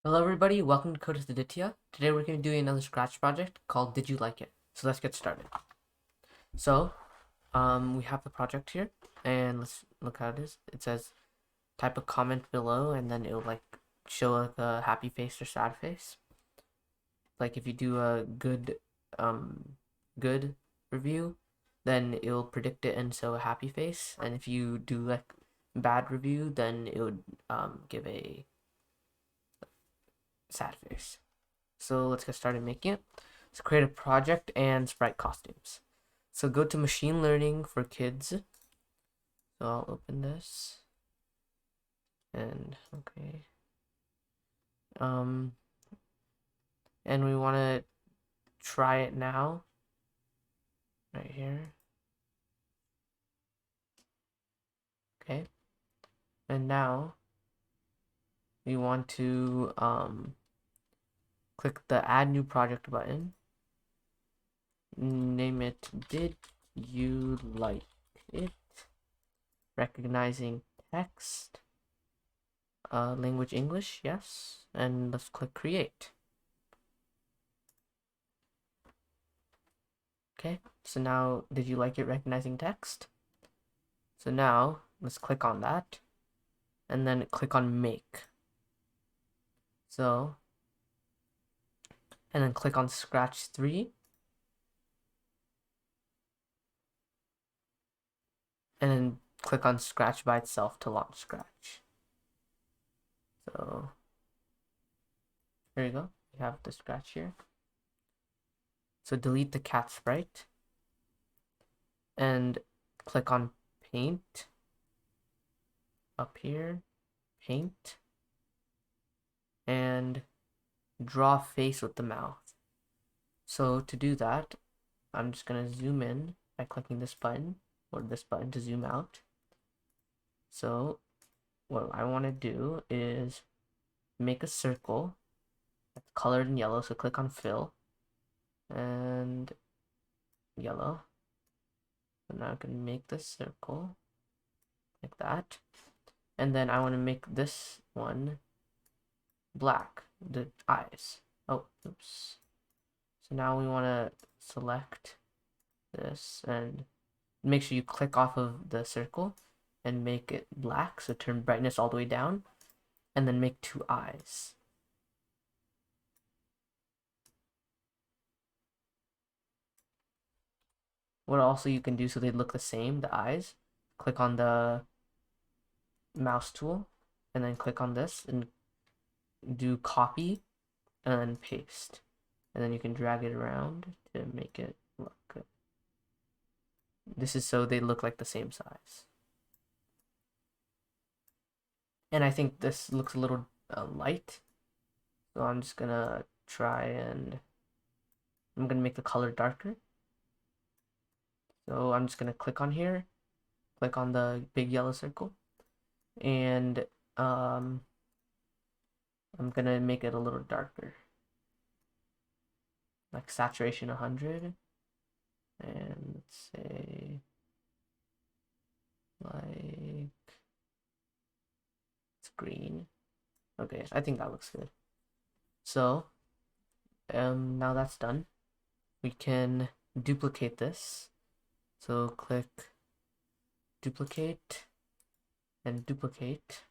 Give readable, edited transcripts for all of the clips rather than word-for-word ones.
Hello everybody, welcome to Code Aditya. Today we're going to be doing another Scratch project called Did You Like It? So let's get started. So, we have the project here, and let's look how it is. It says type a comment below, and then it'll show a happy face or sad face. Like if you do a good review, then it'll predict it and show a happy face, and if you do bad review, then it would give a sad face. So let's get started making it. Let's create a project and sprite costumes. So go to machine learning for kids. So I'll open this. And okay. And we want to try it now. Right here. Okay. And now we want to click the add new project button. Name it Did You Like It? Recognizing text. Language English, yes. And let's click create. Okay, so now did you like it recognizing text? So now let's click on that and then click on make. So, and then click on Scratch 3. And then click on Scratch by itself to launch Scratch. So, here you go. We have the Scratch here. So delete the cat sprite and click on paint up here, paint, and draw face with the mouth. So to do that, I'm just going to zoom in by clicking this button or this button to zoom out. So what I want to do is make a circle that's colored in yellow. So click on fill and yellow. And now I can make this circle like that. And then I want to make this one black, the eyes. Oh, oops. So now we want to select this and make sure you click off of the circle and make it black. So turn brightness all the way down and then make two eyes. What also you can do so they look the same, the eyes, click on the mouse tool and then click on this and do copy and then paste. And then you can drag it around to make it look good. This is so they look like the same size. And I think this looks a little light. So I'm just gonna try and I'm gonna make the color darker. So I'm just gonna click on here, click on the big yellow circle, and I'm gonna make it a little darker, like saturation 100, and let's say like it's green. Okay, I think that looks good. So now that's done, we can duplicate this. So click duplicate and duplicate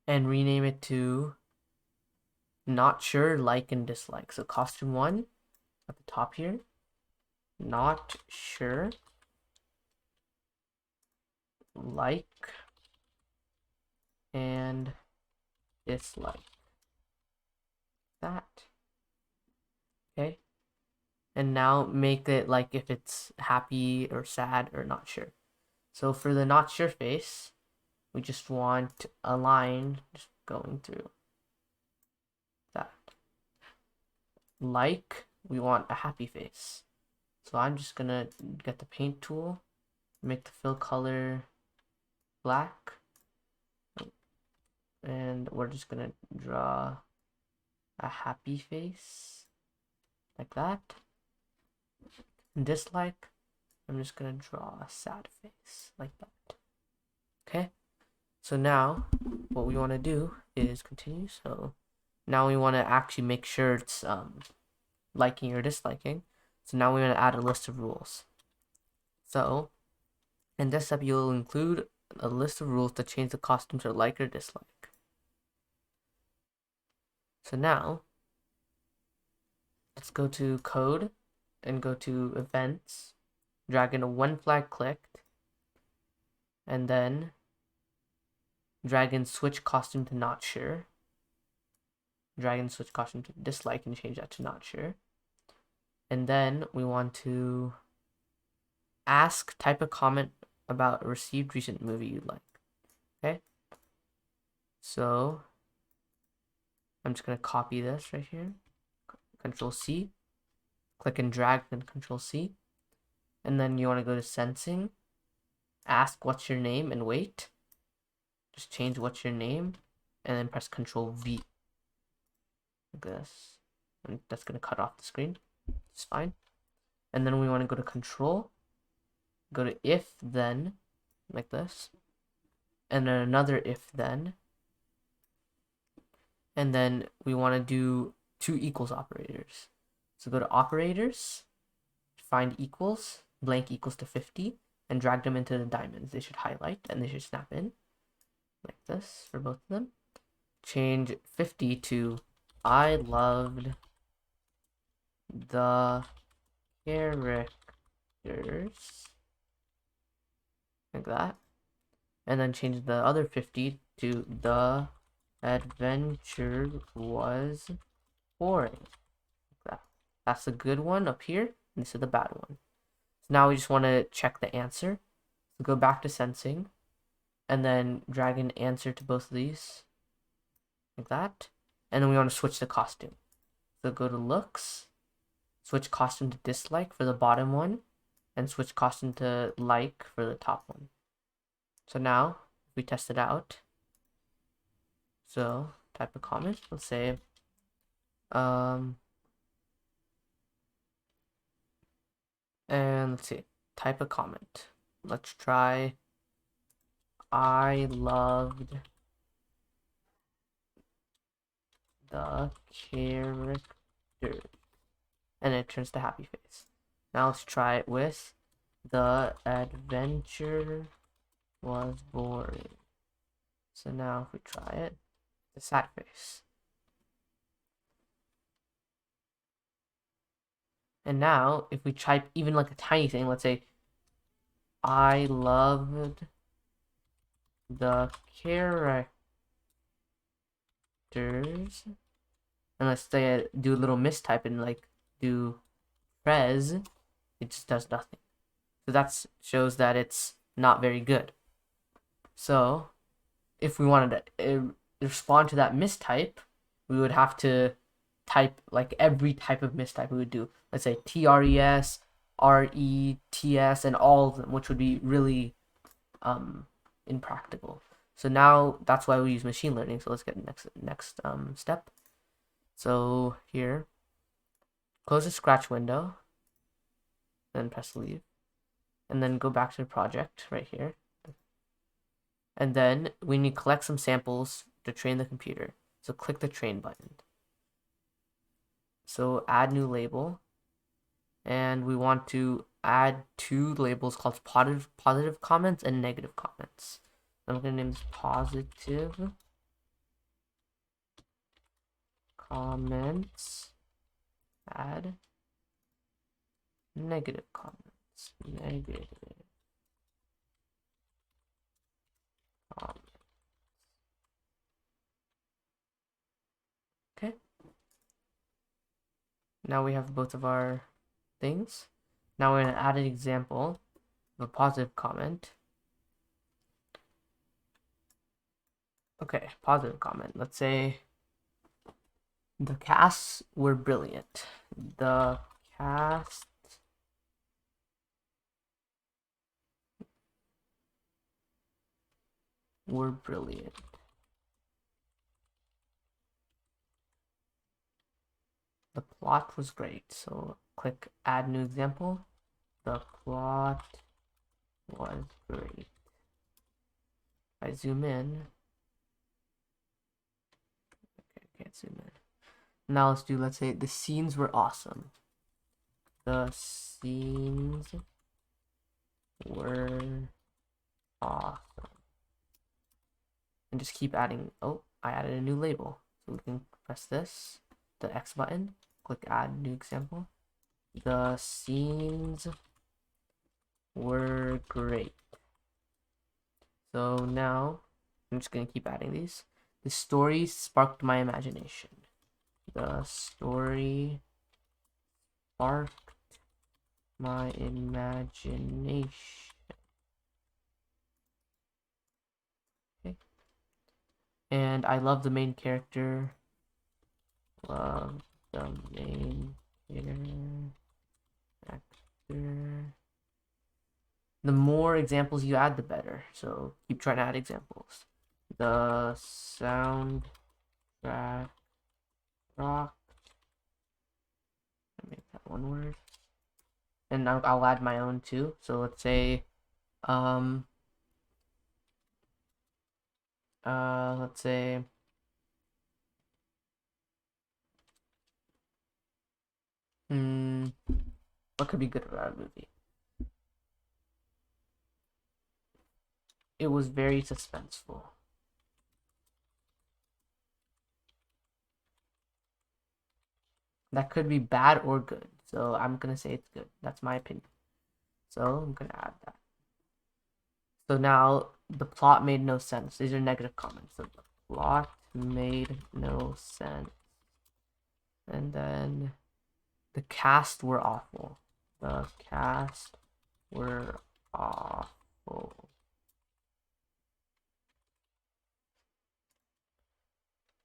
and rename it to not sure, like, and dislike. So costume 1 at the top here, not sure, like, and dislike. That. Okay. And now make it like if it's happy or sad or not sure. So for the not sure face, we just want a line just going through that. Like, we want a happy face. So I'm just gonna get the paint tool, make the fill color black, and we're just gonna draw a happy face like that. And dislike, I'm just gonna draw a sad face like that. Okay, so now what we want to do is continue. So now we want to actually make sure it's liking or disliking. So now we want to add a list of rules. So in this step, you'll include a list of rules to change the costume to like or dislike. So now let's go to code and go to events, drag in a when flag clicked, and then drag in switch costume to not sure. Drag in switch costume to dislike and change that to not sure. And then we want to type a comment about a received recent movie you'd like. Okay. So I'm just going to copy this right here. Control C. Click and drag, then Control C. And then you want to go to sensing. Ask what's your name and wait. Just change what's your name and then press Control V. Like this. And that's going to cut off the screen. It's fine. And then we want to go to Control. Go to if then. Like this. And then another if then. And then we want to do two equals operators. So go to operators, find equals, blank equals to 50, and drag them into the diamonds. They should highlight and they should snap in like this for both of them. Change 50 to I loved the characters, like that. And then change the other 50 to the adventure was boring. Like that. That's the good one up here, and this is the bad one. So now we just want to check the answer. So go back to sensing, and then drag an answer to both of these, like that. And then we want to switch the costume. So go to looks, switch costume to dislike for the bottom one, and switch costume to like for the top one. So now, if we test it out, so type a comment, let's say, and let's see, type a comment. Let's try, I loved the character, and it turns to happy face. Now let's try it with the adventure was boring. So now if we try it, the sad face. And now if we type even like a tiny thing, let's say I loved the characters, and let's say I do a little mistype and like do Prez, it just does nothing. So that shows that it's not very good. So if we wanted to respond to that mistype, we would have to type like every type of mistype we would do. Let's say TRES, RETS, and all of them, which would be really impractical. So now that's why we use machine learning. So let's get next step. So here, close the Scratch window, then press leave, and then go back to the project right here. And then we need to collect some samples to train the computer. So click the train button. So add new label, and we want to add two labels called positive comments and negative comments. I'm going to name this positive comments, add negative comments, negative comments. Okay. Now we have both of our things. Now we're going to add an example of a positive comment. Okay, positive comment. Let's say the casts were brilliant. The cast were brilliant. The plot was great. So click add new example. The plot was great. If I zoom in, zoom in. Now let's say the scenes were awesome. The scenes were awesome. And just keep adding. Oh, I added a new label. So we can press this, the X button, click add new example. The scenes were great. So now I'm just gonna keep adding these. The story sparked my imagination. The story sparked my imagination. Okay. And I love the main character. Love the main actor. The more examples you add, the better. So keep trying to add examples. The soundtrack rock. Make that one word. And I'll add my own too. So let's say, let's say, what could be good about a movie? It was very suspenseful. That could be bad or good. So I'm gonna say it's good. That's my opinion. So I'm gonna add that. So now the plot made no sense. These are negative comments. So the plot made no sense. And then the cast were awful. The cast were awful.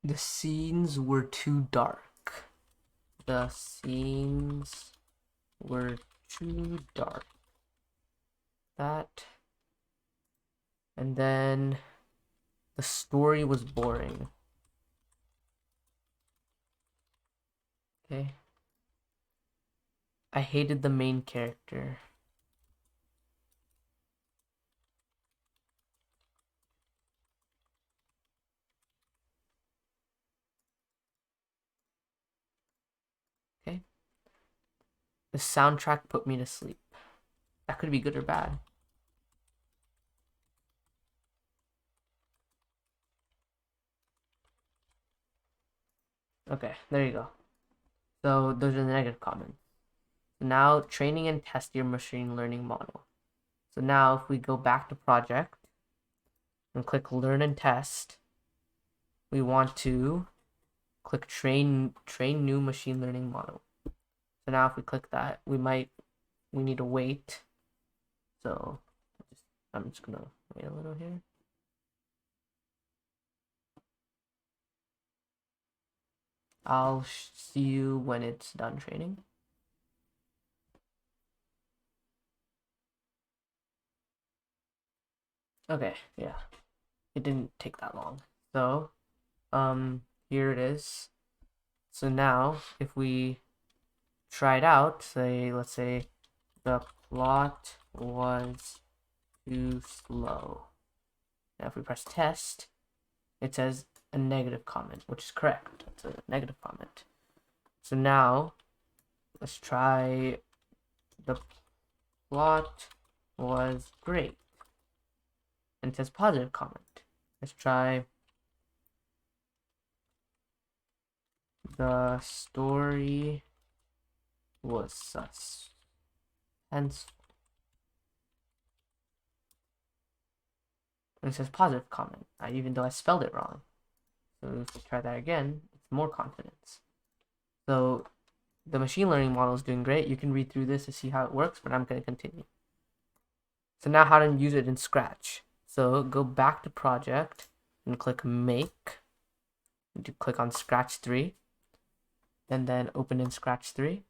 The scenes were too dark. The scenes were too dark. That. And then the story was boring. Okay. I hated the main character. Okay. The soundtrack put me to sleep. That could be good or bad. Okay, there you go. So those are the negative comments. So now training and test your machine learning model. So now if we go back to project and click learn and test, we want to click train new machine learning model. So now if we click that, we need to wait. So I'm just gonna wait a little here. I'll see you when it's done training. Okay, yeah. It didn't take that long. So, here it is. So now, if we try it out, let's say the plot was too slow. Now if we press test, it says a negative comment, which is correct. It's a negative comment. So now, let's try the plot was great. And it says positive comment. Let's try the story was suspenseful. And it says positive comment, even though I spelled it wrong. So if we try that again, it's more confidence. So the machine learning model is doing great. You can read through this to see how it works, but I'm going to continue. So now how to use it in Scratch. So go back to project and click make. You click on Scratch 3 and then open in Scratch 3.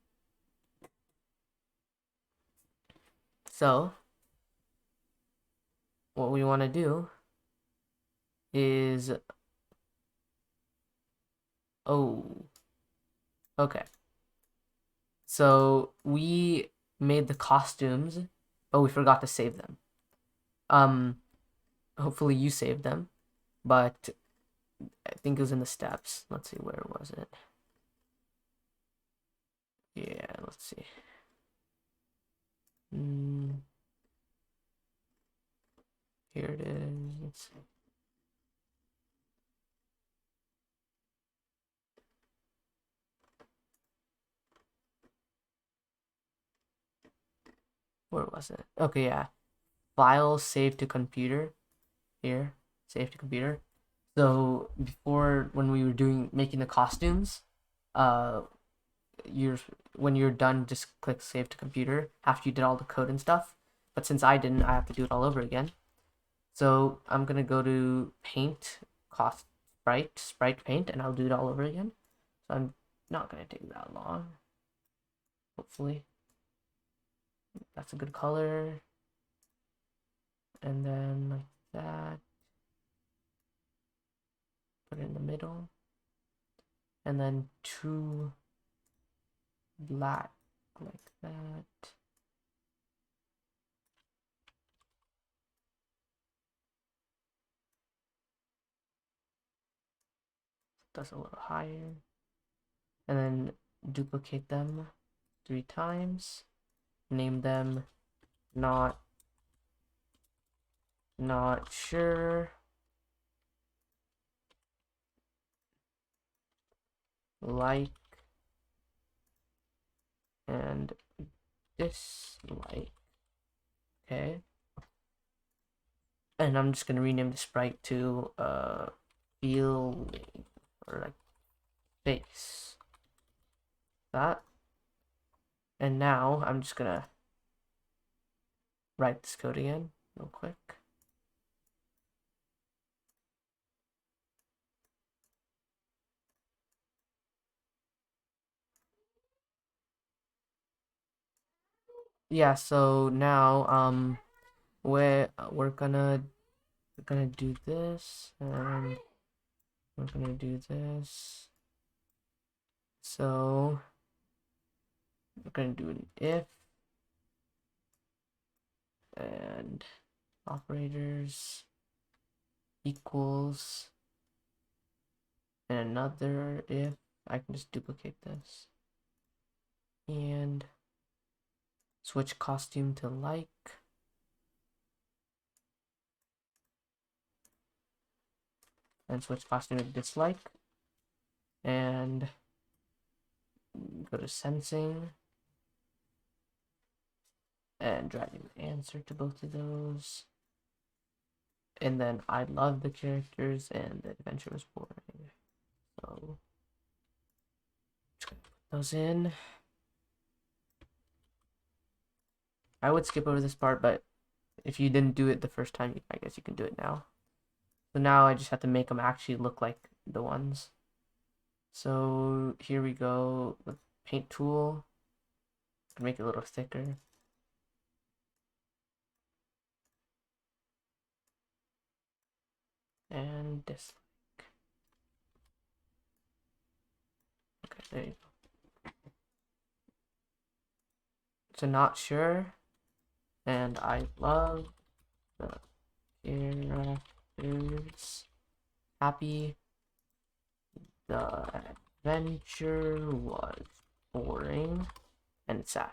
So what we want to do is, okay. So we made the costumes, but we forgot to save them. Hopefully you saved them, but I think it was in the steps. Let's see, where was it? Yeah, let's see. Here it is. Let's see. Where was it? Okay, yeah. File save to computer. Here, save to computer. So before, when we were making the costumes, uh, when you're done, just click save to computer after you did all the code and stuff. But since I didn't, I have to do it all over again. So I'm gonna go to paint, sprite paint, and I'll do it all over again. So I'm not gonna take that long. Hopefully, that's a good color. And then like that, put it in the middle, and then two black like that. That's a little higher, and then duplicate them 3 times. Name them not sure, like, and dislike. Okay, and I'm just gonna rename the sprite to feeling, or like face, that. And now I'm just gonna write this code again real quick. Yeah, so now we're gonna do this, and we're gonna do this. So we're gonna do an if, and operators equals, and another if. I can just duplicate this and switch costume to like, and switch costume to dislike, and go to sensing and drag an answer to both of those. And then I love the characters and the adventure was boring. So just gonna put those in. I would skip over this part, but if you didn't do it the first time, I guess you can do it now. So now I just have to make them actually look like the ones. So here we go with paint tool. Make it a little thicker. And dislike. Okay, there you go. So not sure. And I love the characters. Happy. The adventure was boring and sad.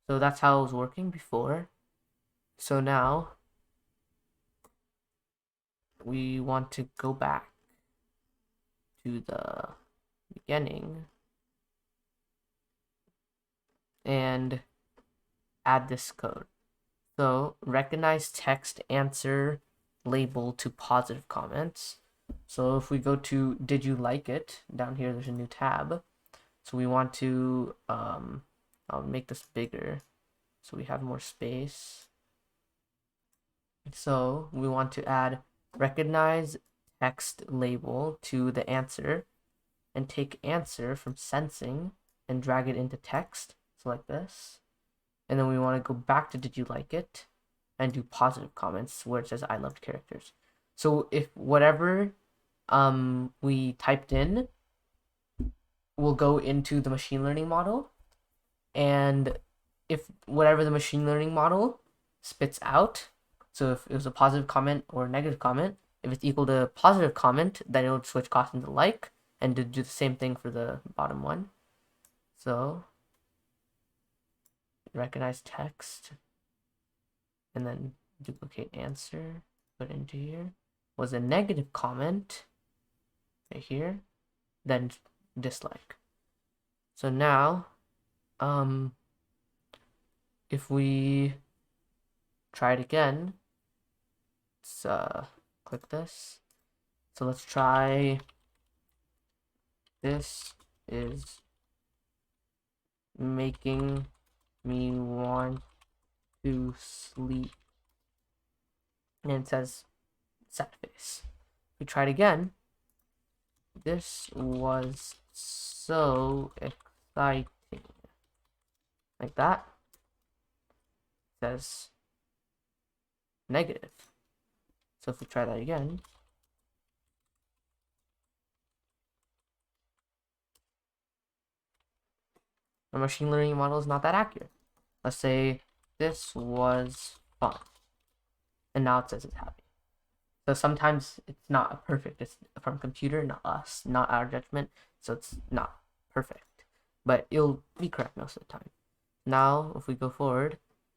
So that's how it was working before. So now we want to go back to the beginning and add this code. So recognize text answer label to positive comments. So if we go to did you like it, down here there's a new tab. So we want to I'll make this bigger so we have more space. So we want to add recognize text label to the answer, and take answer from sensing and drag it into text, so like this. And then we want to go back to did you like it and do positive comments where it says I loved characters. So if whatever we typed in will go into the machine learning model, and if whatever the machine learning model spits out, so if it was a positive comment or a negative comment, If it's equal to positive comment, then it would switch caution to like, and to do the same thing for the bottom one. So recognize text, and then duplicate answer, put into here. Was a negative comment right here, then dislike. So now, if we try it again, let's click this. So let's try, this is making me want to sleep. And it says sad face. We try it again. This was so exciting. Like that. It says negative. So if we try that again, our machine learning model is not that accurate. Let's say this was fun, and now it says it's happy. So sometimes it's not perfect. It's from computer, not us, not our judgment. So it's not perfect, but it'll be correct most of the time. Now, if we go forward,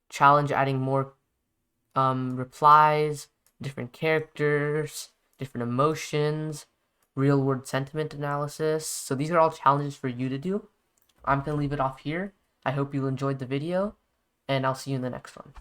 challenge adding more replies, different characters, different emotions, real world sentiment analysis. So these are all challenges for you to do. I'm going to leave it off here. I hope you enjoyed the video, and I'll see you in the next one.